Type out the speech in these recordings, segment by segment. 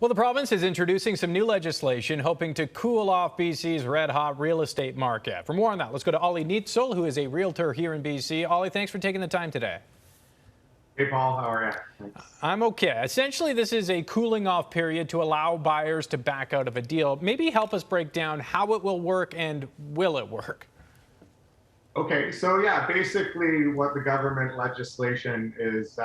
Well, the province is introducing some new legislation hoping to cool off BC's red-hot real estate market. For more on that, let's go to R.E.S, who is a realtor here in BC. Ollie, thanks for taking the time today. Hey, Paul. How are you? Thanks. I'm okay. Essentially, this is a cooling off period to allow buyers to back out of a deal. Maybe help us break down how it will work and will it work? Okay, so yeah, basically what the government legislation is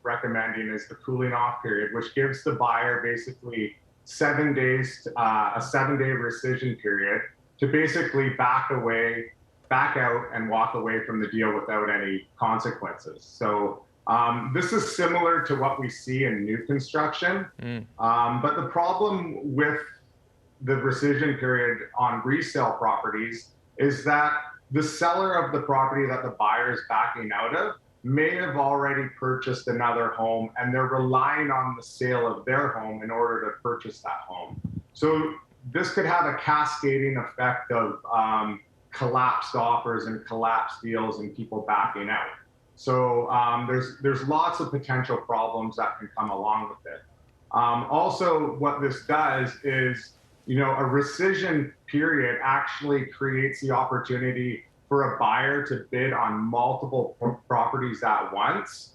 recommending is the cooling off period, which gives the buyer basically 7 days, a 7-day rescission period to basically back out and walk away from the deal without any consequences. So this is similar to what we see in new construction. But the problem with the rescission period on resale properties is that the seller of the property that the buyer is backing out of may have already purchased another home and they're relying on the sale of their home in order to purchase that home. So this could have a cascading effect of collapsed offers and collapsed deals and people backing out. So there's lots of potential problems that can come along with it. Also, what this does is, a rescission period actually creates the opportunity for a buyer to bid on multiple properties at once,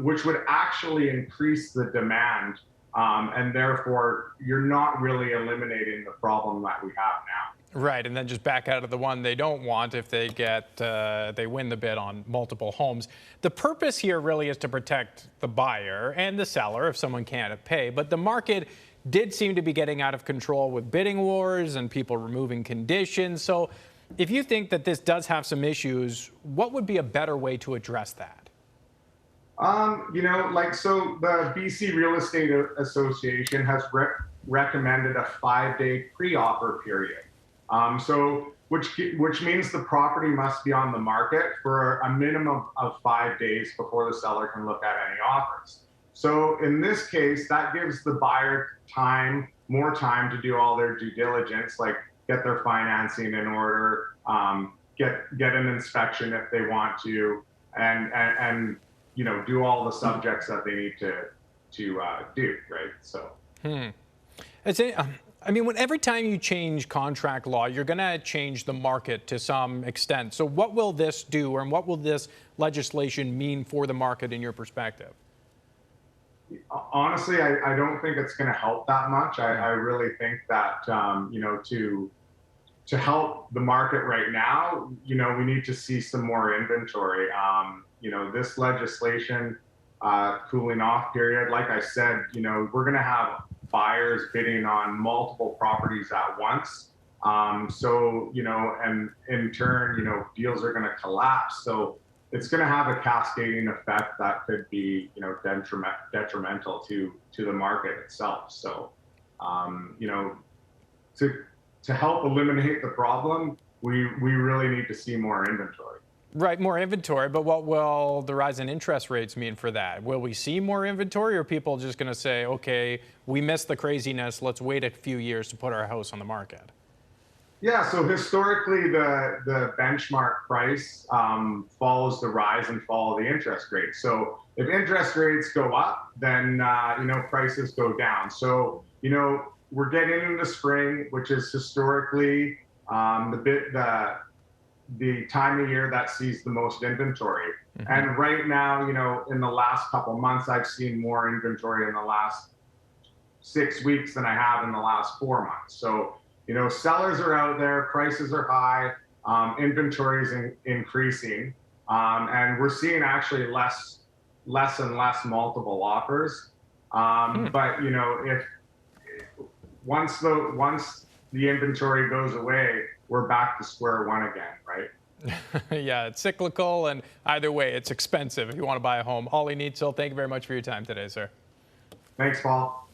which would actually increase the demand. And therefore, you're not really eliminating the problem that we have now. Right, and then just back out of the one they don't want if they they win the bid on multiple homes. The purpose here really is to protect the buyer and the seller if someone can't pay, but the market did seem to be getting out of control with bidding wars and people removing conditions. So if you think that this does have some issues, what would be a better way to address that? So the BC Real Estate Association has recommended a 5-day pre-offer period. Which means the property must be on the market for a minimum of 5 days before the seller can look at any offers. So in this case, that gives the buyer more time to do all their due diligence, like get their financing in order, get an inspection if they want to, and do all the subjects that they need to do, right? So. Every time you change contract law, you're going to change the market to some extent. So what will this do, and what will this legislation mean for the market in your perspective? Honestly, I don't think it's going to help that much. I really think that, to help the market right now, we need to see some more inventory. This legislation, cooling off period, like I said, we're going to have buyers bidding on multiple properties at once. And in turn, deals are going to collapse. So it's going to have a cascading effect that could be, detrimental to the market itself. So, to help eliminate the problem, we really need to see more inventory. Right, more inventory, but what will the rise in interest rates mean for that? Will we see more inventory, or are people just going to say, okay, we missed the craziness, let's wait a few years to put our house on the market? Yeah, so historically, the benchmark price follows the rise and fall of the interest rate. So if interest rates go up, then prices go down. So we're getting into spring, which is historically the time of year that sees the most inventory. Mm-hmm. And right now, in the last couple of months, I've seen more inventory in the last 6 weeks than I have in the last 4 months. So, sellers are out there, prices are high, inventory is increasing, and we're seeing actually less and less multiple offers. But, if once the inventory goes away, we're back to square one again, right? Yeah, it's cyclical, and either way, it's expensive if you want to buy a home. R.E.S, thank you very much for your time today, sir. Thanks, Paul.